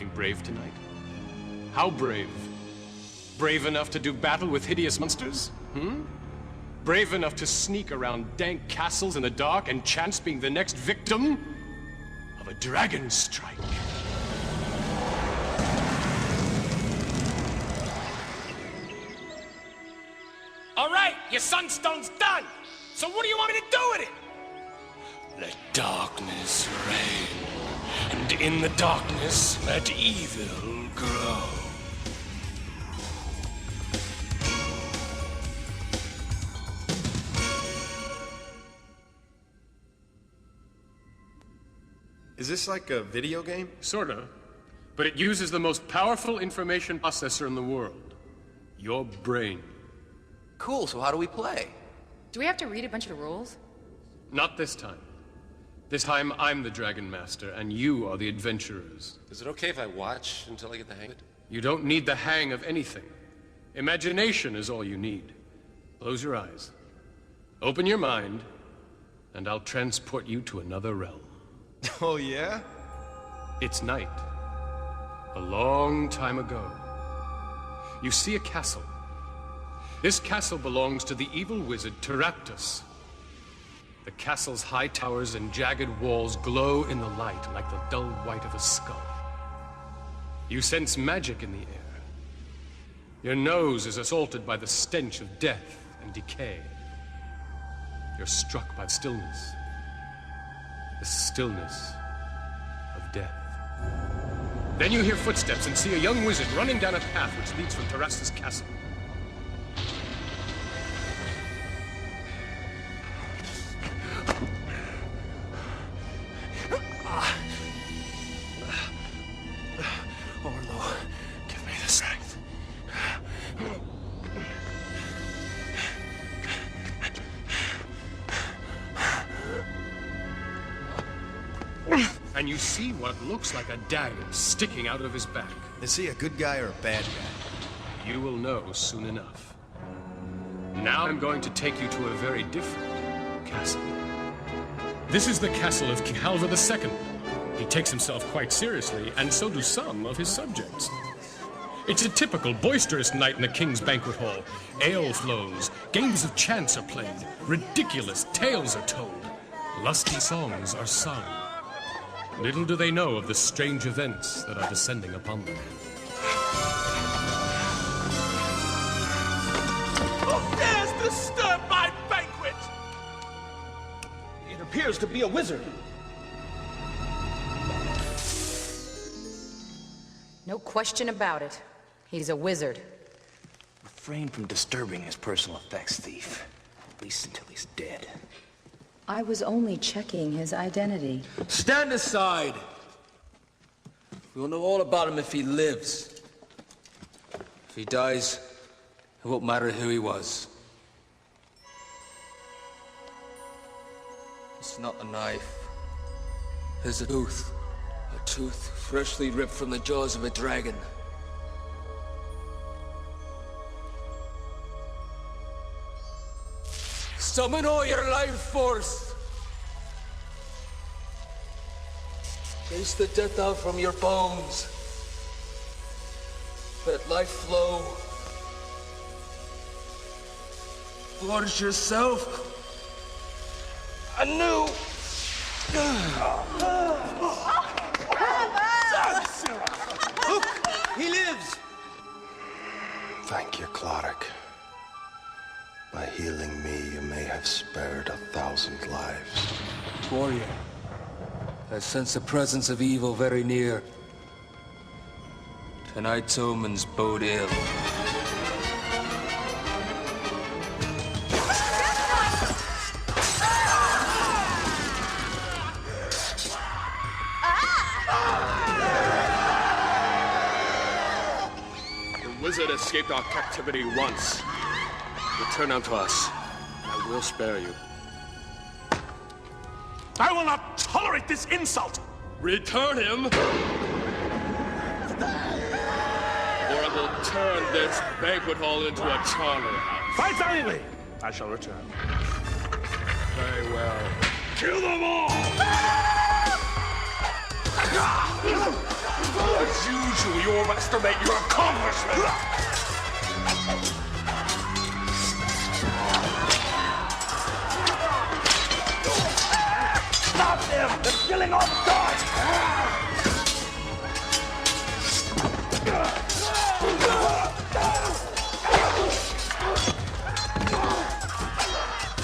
anything brave tonight? How brave? Brave enough to do battle with hideous monsters? Brave enough to sneak around dank castles in the dark and chance being the next victim of a DragonStrike? All right, your sunstone's done. So what do you want me to do with it? Let darkness reign, and in the darkness let evil grow. Is this like a video game? Sorta. But it uses the most powerful information processor in the world. Your brain. Cool, so how do we play? Do we have to read a bunch of rules? Not this time. This time I'm the Dragon Master, and you are the adventurers. Is it okay if I watch until I get the hang of it? You don't need the hang of anything. Imagination is all you need. Close your eyes. Open your mind, and I'll transport you to another realm. Oh, yeah? It's night. A long time ago. You see a castle. This castle belongs to the evil wizard Teraptus. The castle's high towers and jagged walls glow in the light like the dull white of a skull. You sense magic in the air. Your nose is assaulted by the stench of death and decay. You're struck by stillness. The stillness of death. Then you hear footsteps and see a young wizard running down a path which leads from Teraptus' castle. And you see what looks like a dagger sticking out of his back. Is he a good guy or a bad guy? You will know soon enough. Now I'm going to take you to a very different castle. This is the castle of King Halvar II. He takes himself quite seriously, and so do some of his subjects. It's a typical boisterous night in the king's banquet hall. Ale flows, games of chance are played, ridiculous tales are told, lusty songs are sung. Little do they know of the strange events that are descending upon them. Who dares disturb my banquet? It appears to be a wizard. No question about it. He's a wizard. Refrain from disturbing his personal effects, thief. At least until he's dead. I was only checking his identity. Stand aside. We'll know all about him if he lives. If he dies, it won't matter who he was. It's not a knife. It's a tooth. A tooth freshly ripped from the jaws of a dragon. Summon all your life force! Chase the death out from your bones. Let life flow. Forge yourself anew. Look, he lives! Thank you, Cloric. By healing me, you may have spared 1,000 lives. Warrior, I sense the presence of evil very near. Tonight's omens bode ill. The wizard escaped our captivity once. Return unto us, and I will spare you. I will not tolerate this insult! Return him! Or I will turn this banquet hall into a charnel house. Fight valiantly! I shall return. Very well. Kill them all! As usual, you overestimate your accomplishment. Stop them! They're killing our guards!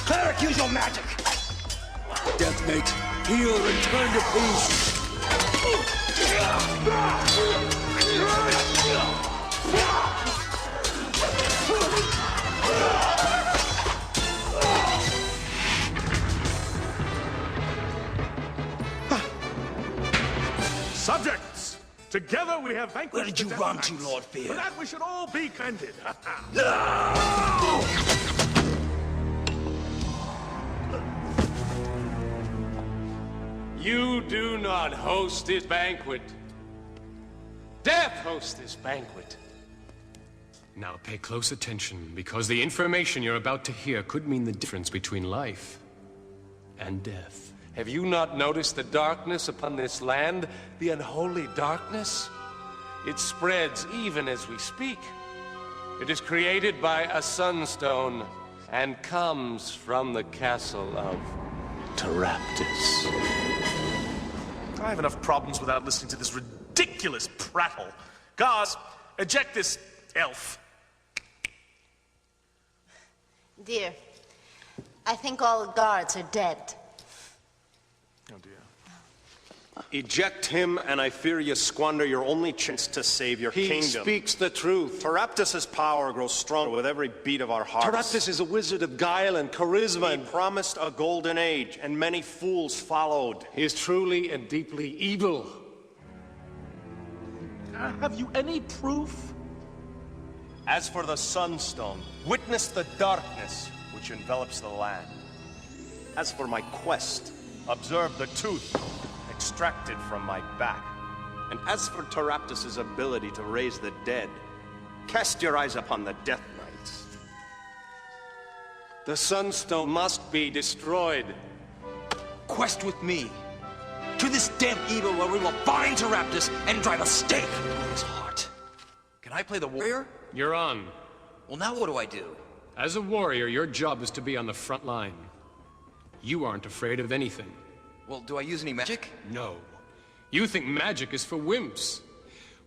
Cleric, use your magic! Deathmate, heal, return to peace. Subjects, together we have vanquished. Where did you the run Death to, Knights. Lord Fear? For that we should all be candid. You do not host this banquet. Death hosts this banquet. Now pay close attention, because the information you're about to hear could mean the difference between life and death. Have you not noticed the darkness upon this land? The unholy darkness? It spreads even as we speak. It is created by a sunstone and comes from the castle of Taraptus. I have enough problems without listening to this ridiculous prattle. Guards, eject this elf. Dear, I think all guards are dead. Oh dear. Eject him, and I fear you squander your only chance to save your He kingdom. speaks the truth. Taraptus' power grows stronger with every beat of our hearts. Taraptus is a wizard of guile and charisma. He promised a golden age, and many fools followed. He is truly and deeply evil. Have you any proof? As for the Sunstone, witness the darkness which envelops the land. As for my quest, observe the tooth extracted from my back. And as for Taraptus' ability to raise the dead, cast your eyes upon the Death Knights. The Sunstone must be destroyed. Quest with me. To this damn evil where we will bind Taraptus and drive a stake through his heart. Can I play the warrior? You're on. Well, now what do I do? As a warrior, your job is to be on the front line. You aren't afraid of anything. Well, do I use any magic? No. You think magic is for wimps.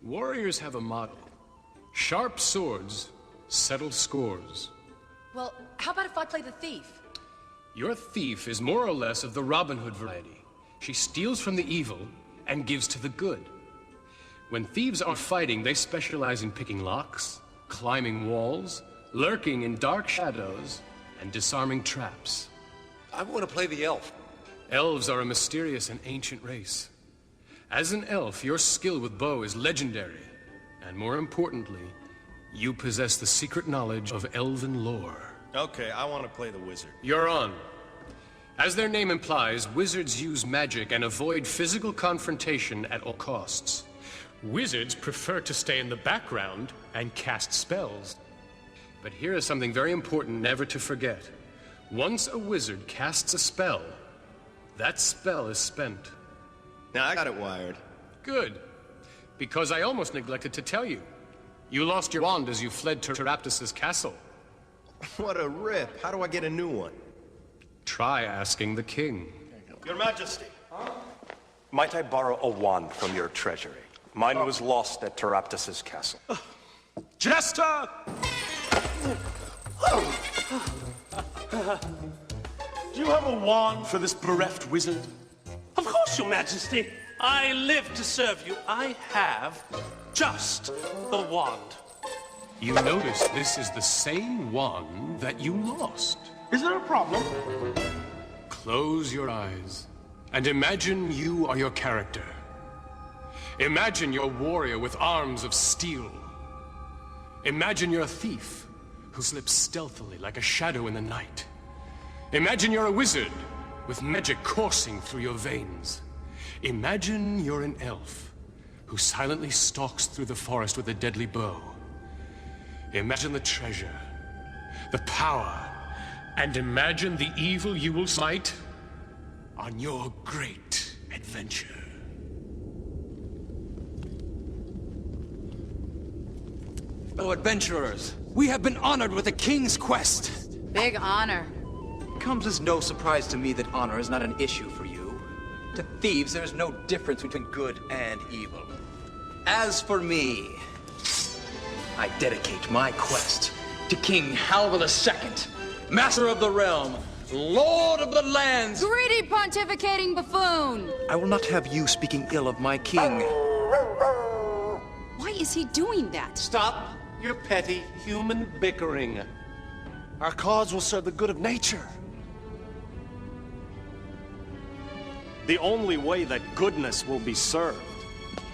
Warriors have a motto. Sharp swords settle scores. Well, how about if I play the thief? Your thief is more or less of the Robin Hood variety. She steals from the evil and gives to the good. When thieves are fighting, they specialize in picking locks, climbing walls, lurking in dark shadows, and disarming traps. I want to play the elf. Elves are a mysterious and ancient race. As an elf, your skill with bow is legendary. And more importantly, you possess the secret knowledge of elven lore. Okay, I want to play the wizard. You're on. As their name implies, wizards use magic and avoid physical confrontation at all costs. Wizards prefer to stay in the background and cast spells. But here is something very important never to forget. Once a wizard casts a spell, that spell is spent. Now, I got it wired. Good. Because I almost neglected to tell you. You lost your wand as you fled to Taraptus' castle. What a rip. How do I get a new one? Try asking the king. Your Majesty. Might I borrow a wand from your treasury? Mine was lost at Taraptus' castle. Jester! Do you have a wand for this bereft wizard? Of course, Your Majesty. I live to serve you. I have just the wand. You notice this is the same wand that you lost. Is there a problem? Close your eyes and imagine you are your character. Imagine you're a warrior with arms of steel. Imagine you're a thief who slips stealthily like a shadow in the night. Imagine you're a wizard with magic coursing through your veins. Imagine you're an elf who silently stalks through the forest with a deadly bow. Imagine the treasure, the power, and imagine the evil you will smite on your great adventure. Fellow adventurers, we have been honored with a king's quest. Big honor. It comes as no surprise to me that honor is not an issue for you. To thieves, there is no difference between good and evil. As for me, I dedicate my quest to King Halvor II, Master of the Realm, Lord of the Lands. Greedy pontificating buffoon! I will not have you speaking ill of my king. Why is he doing that? Stop your petty human bickering. Our cause will serve the good of nature. The only way that goodness will be served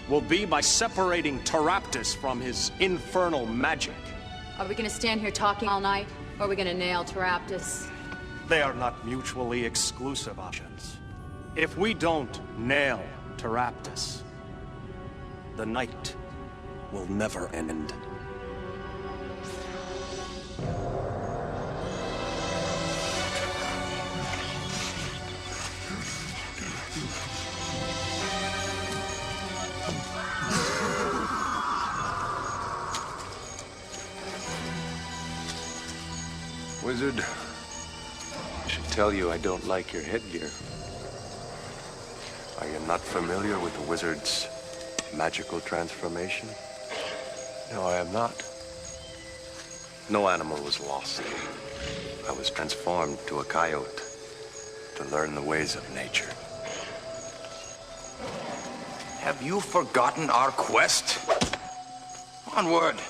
will be by separating Taraptus from his infernal magic. Are we gonna stand here talking all night, or are we gonna nail Taraptus? They are not mutually exclusive options. If we don't nail Taraptus, the night will never end. Wizard, I should tell you I don't like your headgear. Are you not familiar with the wizard's magical transformation? No, I am not. No animal was lost. I was transformed to a coyote to learn the ways of nature. Have you forgotten our quest? Onward.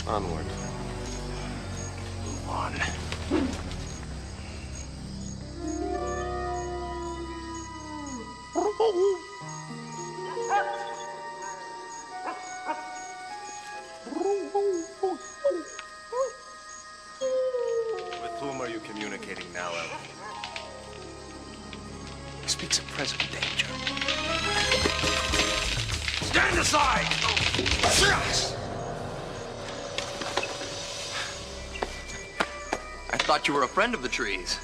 Onward. Move on. With whom are you communicating now, Elf? He speaks of present danger. Stand aside! I thought you were a friend of the trees.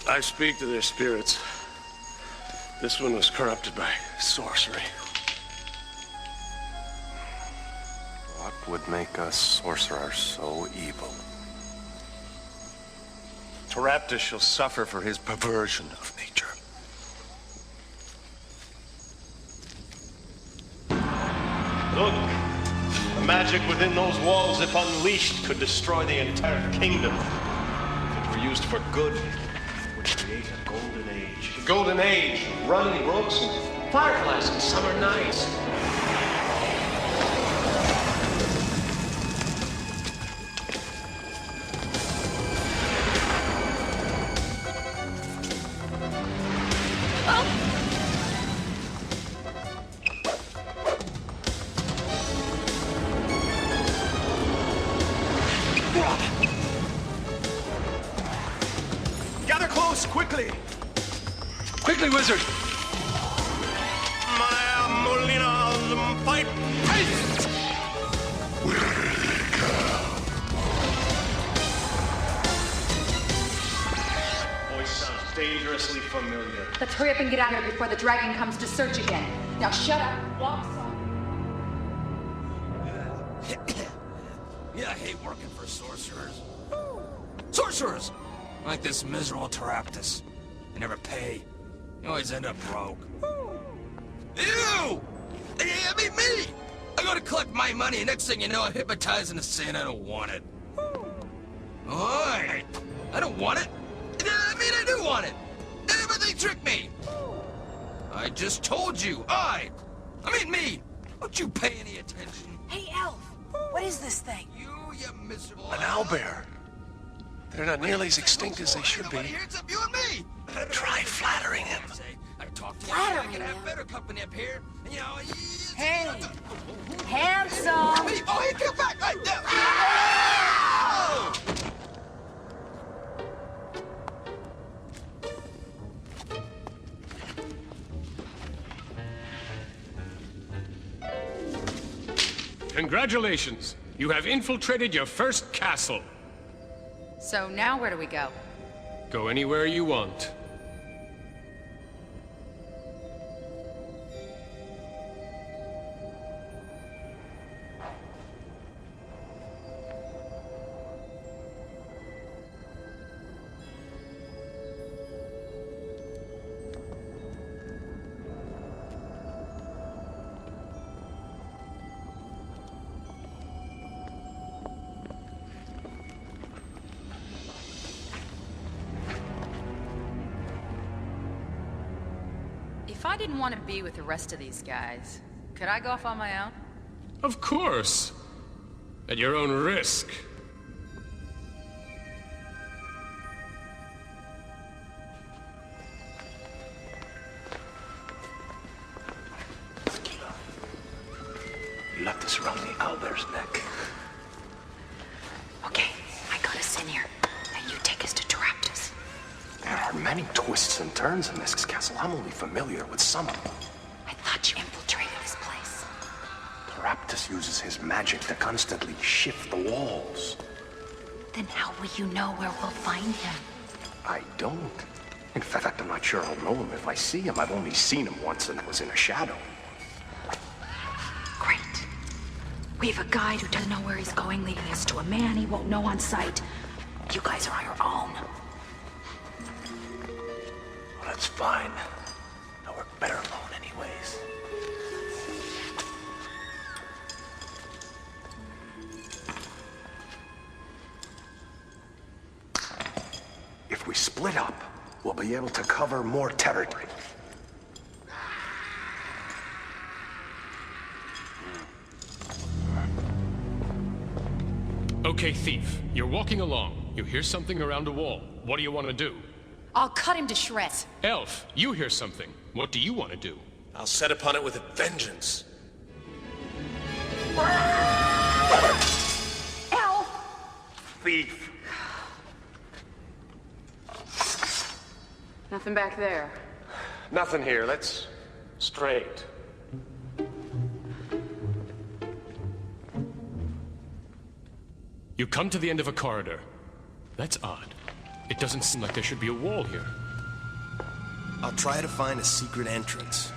I speak to their spirits. This one was corrupted by sorcery. What would make a sorcerer so evil? Taraptus shall suffer for his perversion of nature. Look! The magic within those walls, if unleashed, could destroy the entire kingdom. If it were used for good, it would create a golden age. The Golden Age, running brooks and fireflies on summer nights. Gather close, quickly! Quickly, wizard! Fight! Voice sounds dangerously familiar. Let's hurry up and get out of here before the dragon comes to search again. Now shut up, walk some. Yeah, I hate working for sorcerers. Sorcerers! Like this miserable Taraptus. They never pay. You always end up broke. Ew! I mean, me! I go to collect my money, and next thing you know, I'm hypnotized into saying I don't want it. Oi! I don't want it. I mean, I do want it. But they tricked me. I just told you, I mean me. Don't you pay any attention. Hey, Elf, what is this thing? You miserable... An owlbear. They're not nearly as extinct as they should be. Here, it's up you and me. Try flattering him. I talked to you. Flattering I can have him? better company up here. And, you know, Hey, handsome. Hey, oh, he came back right there. Congratulations! You have infiltrated your first castle. So now where do we go? Go anywhere you want. If I didn't want to be with the rest of these guys, could I go off on my own? Of course. At your own risk. You left this around the owlbear's neck. Okay, I got us in here. And you take us to Taraptus. There are many twists and turns in this castle. I'm only familiar with some of them. I thought you infiltrated this place. Raptus uses his magic to constantly shift the walls. Then how will you know where we'll find him? I don't. In fact, I'm not sure I'll know him if I see him. I've only seen him once, and that was in a shadow. Great. We have a guide who doesn't know where he's going, leading us to a man he won't know on sight. You guys are on your own. Well, that's fine. I'll work better alone anyways. If we split up, we'll be able to cover more territory. Okay, thief. You're walking along. You hear something around a wall. What do you want to do? I'll cut him to shreds. Elf, you hear something. What do you want to do? I'll set upon it with a vengeance. Elf! Thief! Nothing back there. Nothing here. Let's straight. You come to the end of a corridor. That's odd. It doesn't seem like there should be a wall here. I'll try to find a secret entrance.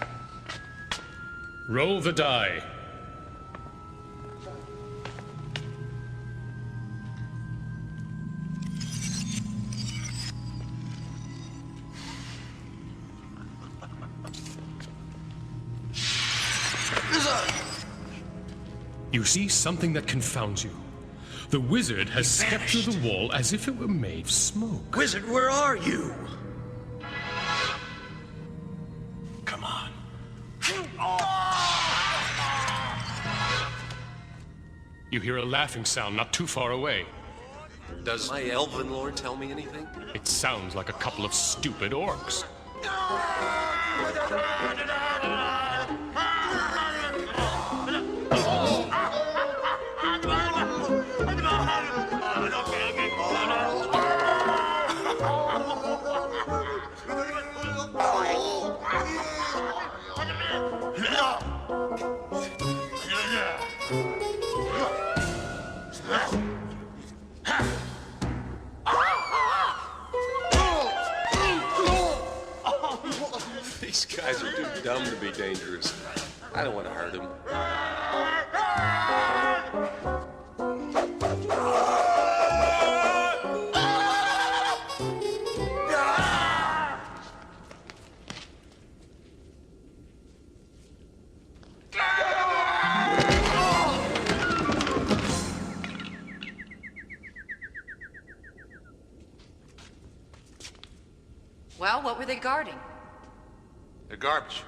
Roll the die. You see something that confounds you. The wizard has stepped through the wall as if it were made of smoke. Wizard, where are you? Come on. You hear a laughing sound not too far away. Does my elven lord tell me anything? It sounds like a couple of stupid orcs. These guys are too dumb to be dangerous. I don't want to hurt them. Well, what were they guarding? They're garbage.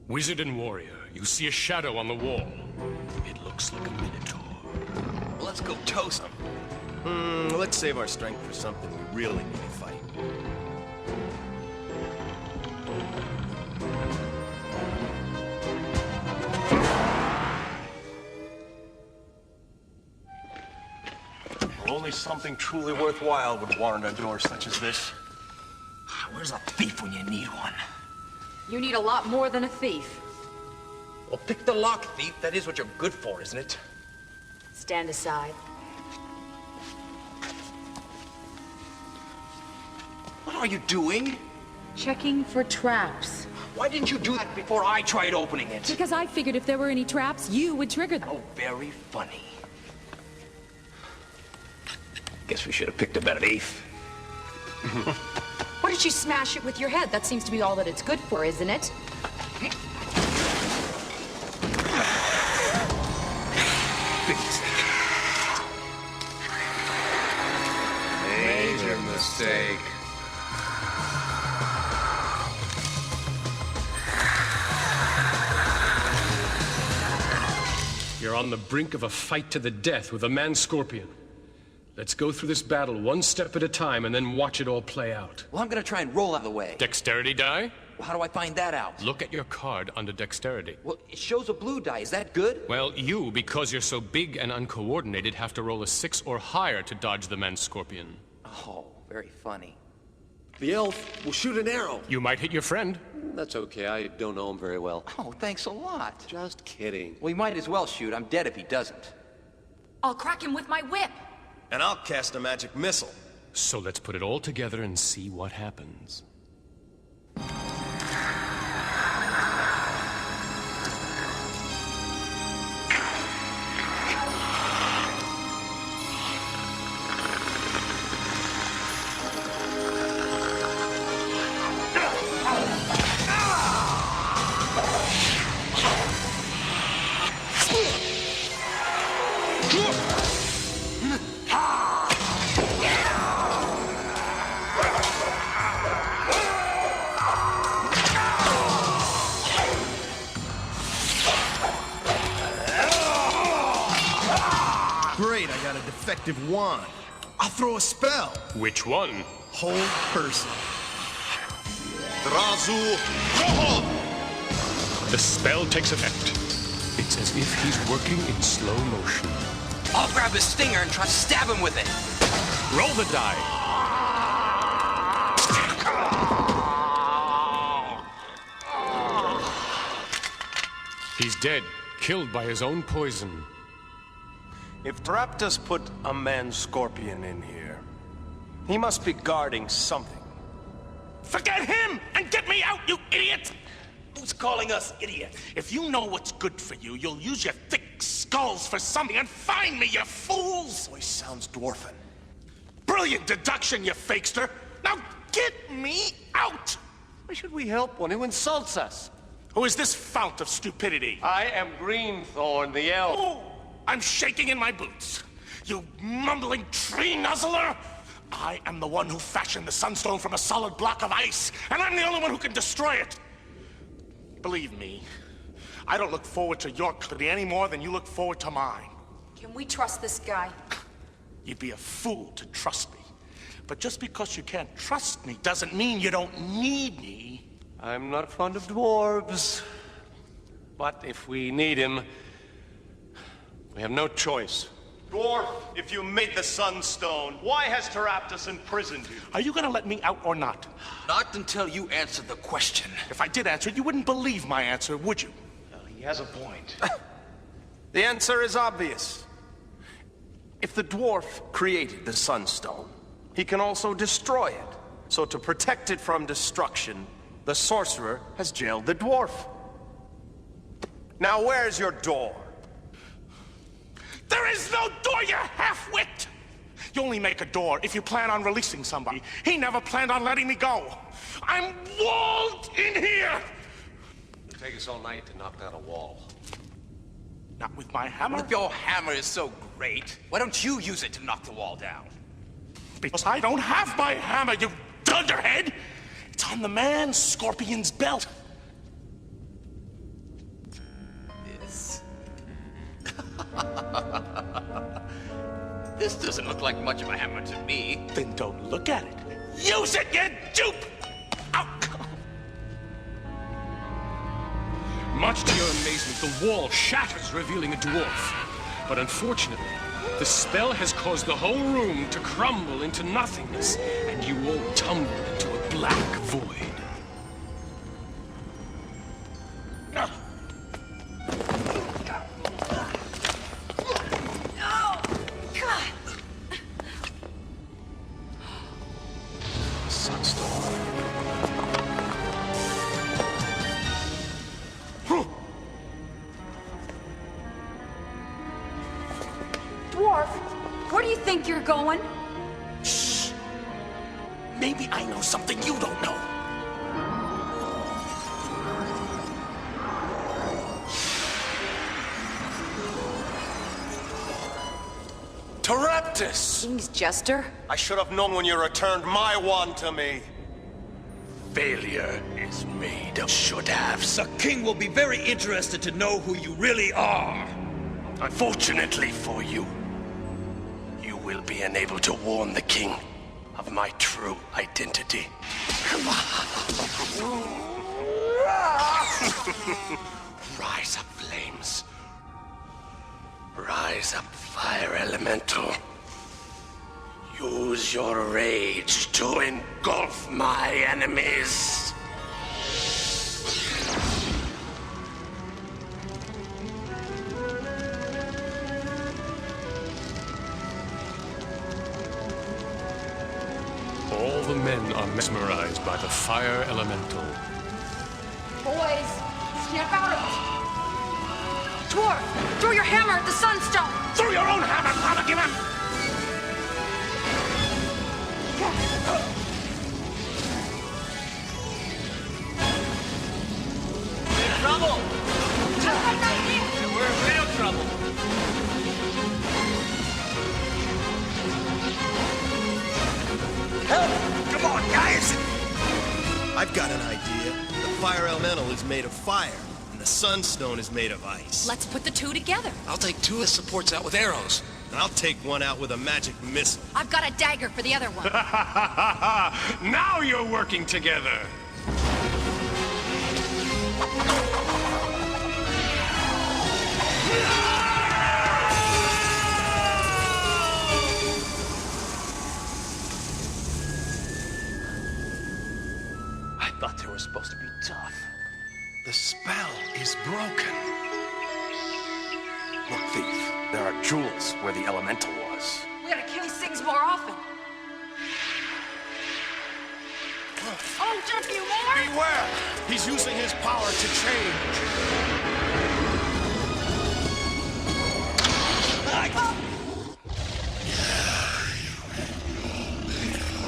Wizard and warrior, you see a shadow on the wall. It looks like a minotaur. Let's go toast them. Let's save our strength for something we really need to fight. Only something truly worthwhile would warrant a door such as this. Where's a thief when you need one? You need a lot more than a thief. Well, pick the lock, thief. That is what you're good for, isn't it? Stand aside. What are you doing? Checking for traps. Why didn't you do that before I tried opening it? Because I figured if there were any traps, you would trigger them. Oh, very funny. Guess we should have picked a better thief. Why don't you smash it with your head? That seems to be all that it's good for, isn't it? Big mistake. Major mistake. on the brink of a fight to the death with a man-scorpion. Let's go through this battle one step at a time and then watch it all play out. Well, I'm gonna try and roll out of the way. Dexterity die? Well, how do I find that out? Look at your card under dexterity. Well, it shows a blue die. Is that good? Well, you, because you're so big and uncoordinated, have to roll a 6 or higher to dodge the man-scorpion. Oh, very funny. The elf will shoot an arrow. You might hit your friend. That's okay. I don't know him very well. Oh, thanks a lot. Just kidding. Well, he might as well shoot. I'm dead if he doesn't. I'll crack him with my whip. And I'll cast a magic missile. So let's put it all together and see what happens. Great, I got a defective wand. I'll throw a spell. Which one? Hold person. Razu Roho! The spell takes effect. It's as if he's working in slow motion. I'll grab his stinger and try to stab him with it. Roll the die. He's dead, killed by his own poison. If Thraptus put a man-scorpion in here, he must be guarding something. Forget him and get me out, you idiot! Who's calling us idiot? If you know what's good for you, you'll use your thick skulls for something and find me, you fools! Voice sounds dwarven. Brilliant deduction, you fakester! Now get me out! Why should we help one who insults us? Who is this fount of stupidity? I am Greenthorn, the elf. Oh, I'm shaking in my boots. You mumbling tree nuzzler! I am the one who fashioned the sunstone from a solid block of ice, and I'm the only one who can destroy it. Believe me, I don't look forward to your calamity any more than you look forward to mine. Can we trust this guy? You'd be a fool to trust me. But just because you can't trust me doesn't mean you don't need me. I'm not fond of dwarves. But if we need him, we have no choice. Dwarf, if you made the Sunstone, why has Thraptus imprisoned you? Are you gonna let me out or not? Not until you answer the question. If I did answer it, you wouldn't believe my answer, would you? Well, he has a point. The answer is obvious. If the dwarf created the Sunstone, he can also destroy it. So to protect it from destruction, the sorcerer has jailed the dwarf. Now where's your door? There is no door, you half-wit! You only make a door if you plan on releasing somebody. He never planned on letting me go. I'm walled in here! It'll take us all night to knock down a wall. Not with my hammer? If your hammer is so great, why don't you use it to knock the wall down? Because I don't have my hammer, you dunderhead! It's on the man-scorpion's belt. This... This doesn't look like much of a hammer to me. Then don't look at it. Use it, you dupe! Ow. Much to your amazement, the wall shatters, revealing a dwarf. But unfortunately, the spell has caused the whole room to crumble into nothingness, and you all tumble into a black void. Dwarf, where do you think you're going? Shh. Maybe I know something you don't know. Thraptus! King's jester? I should have known when you returned my wand to me. Failure is made of should-haves. The king will be very interested to know who you really are. Unfortunately for you, you will be unable to warn the king of my true identity. Rise up, flames. Rise up, fire elemental. Use your rage to engulf my enemies. All the men are mesmerized by the fire elemental. Boys, snap out of it. Dwarf, throw your hammer at the sunstone. Throw your own hammer, Mama, give him! Trouble! Just like that here. We're in real trouble. Help! Come on, guys! I've got an idea. The fire elemental is made of fire, and the sunstone is made of ice. Let's put the two together. I'll take two as supports out with arrows. And I'll take one out with a magic missile. I've got a dagger for the other one. Now you're working together. I thought they were supposed to be tough. The spell is broken. Look, thief, there are jewels where the elemental was. We gotta kill these things more often. Oh, just a few more? Beware! He's using his power to change.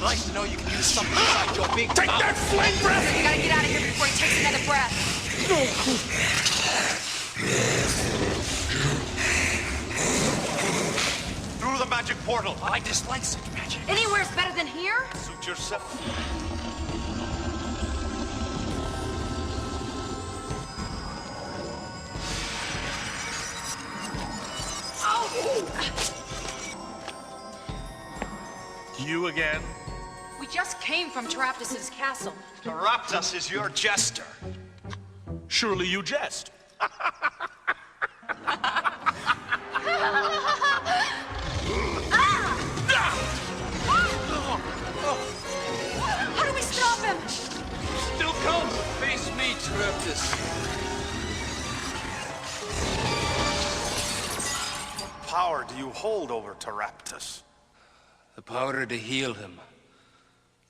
Nice to know you can use something like your big Take mouth. that flame breath! We gotta get out of here before he takes another breath. Through the magic portal. I dislike such magic. Anywhere's better than here? Suit yourself. You again? We just came from Teraptus's castle. Raptus is your jester. Surely you jest. How do we stop him? Still come. Face me, Teraptus. What power do you hold over Teraptus? The power to heal him,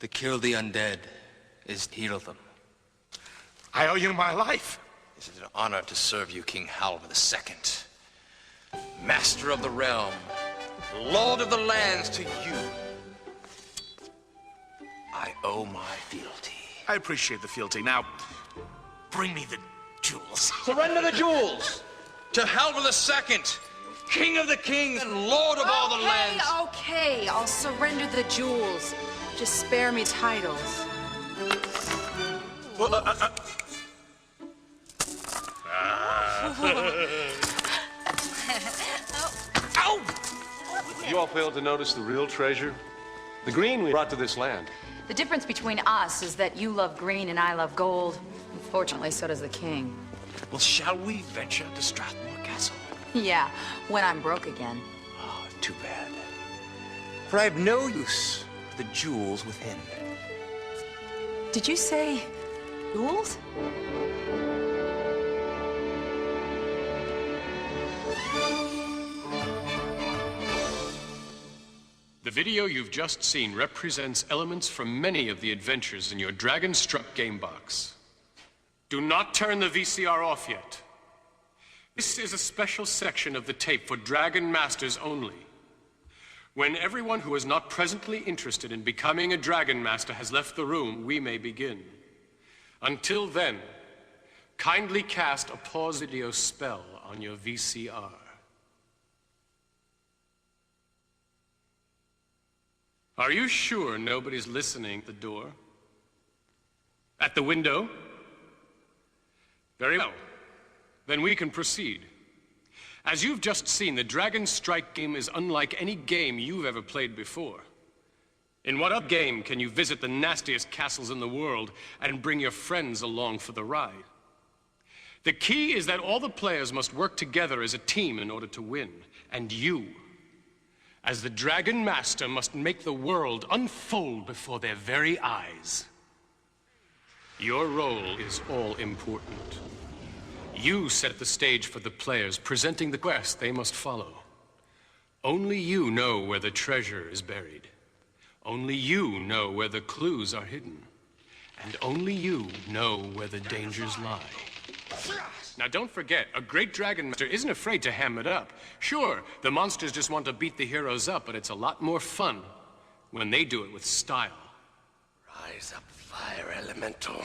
to kill the undead, is to heal them. I owe you my life. Is it an honor to serve you, King Halvar II? Master of the realm, Lord of the lands, to you I owe my fealty. I appreciate the fealty. Now, bring me the jewels. Surrender the jewels to Halvar II, King of the kings and Lord of all the lands. Okay, I'll surrender the jewels. Just spare me titles. You all failed to notice the real treasure? The green we brought to this land. The difference between us is that you love green and I love gold. Unfortunately, so does the king. Well, shall we venture to Strathmore Castle? Yeah, when I'm broke again. Oh, too bad. For I have no use for the jewels within. Did you say jewels? The video you've just seen represents elements from many of the adventures in your DragonStrike game box. Do not turn the VCR off yet. This is a special section of the tape for Dragon Masters only. When everyone who is not presently interested in becoming a Dragon Master has left the room, we may begin. Until then, kindly cast a pause video spell on your VCR. Are you sure nobody's listening at the door? At the window? Very well. Then we can proceed. As you've just seen, the DragonStrike game is unlike any game you've ever played before. In what other game can you visit the nastiest castles in the world and bring your friends along for the ride? The key is that all the players must work together as a team in order to win. And you, as the Dragon Master, must make the world unfold before their very eyes. Your role is all important. You set the stage for the players, presenting the quest they must follow. Only you know where the treasure is buried. Only you know where the clues are hidden. And only you know where the dangers lie. Now don't forget, a great Dragon Master isn't afraid to ham it up. Sure, the monsters just want to beat the heroes up, but it's a lot more fun when they do it with style. Rise up, fire elemental.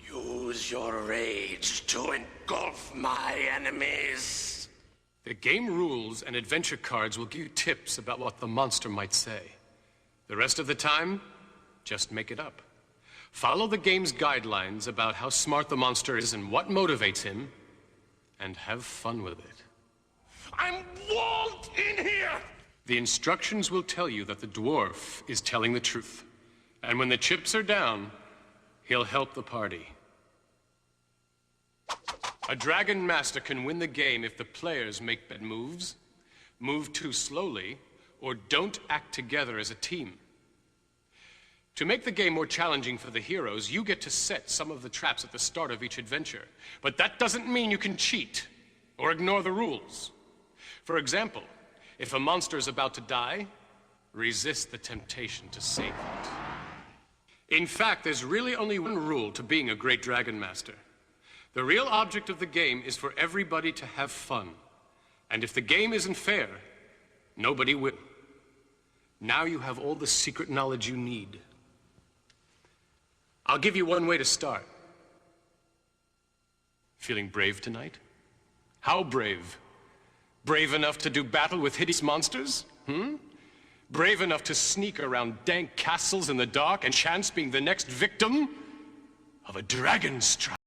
Use your rage to engulf my enemies. The game rules and adventure cards will give you tips about what the monster might say. The rest of the time, just make it up. Follow the game's guidelines about how smart the monster is and what motivates him, and have fun with it. I'm walled in here! The instructions will tell you that the dwarf is telling the truth. And when the chips are down, he'll help the party. A Dragon Master can win the game if the players make bad moves, move too slowly, or don't act together as a team. To make the game more challenging for the heroes, you get to set some of the traps at the start of each adventure. But that doesn't mean you can cheat or ignore the rules. For example, if a monster is about to die, resist the temptation to save it. In fact, there's really only one rule to being a great Dragon Master. The real object of the game is for everybody to have fun. And if the game isn't fair, nobody will. Now you have all the secret knowledge you need. I'll give you one way to start. Feeling brave tonight? How brave? Brave enough to do battle with hideous monsters? Brave enough to sneak around dank castles in the dark and chance being the next victim of a dragon strike?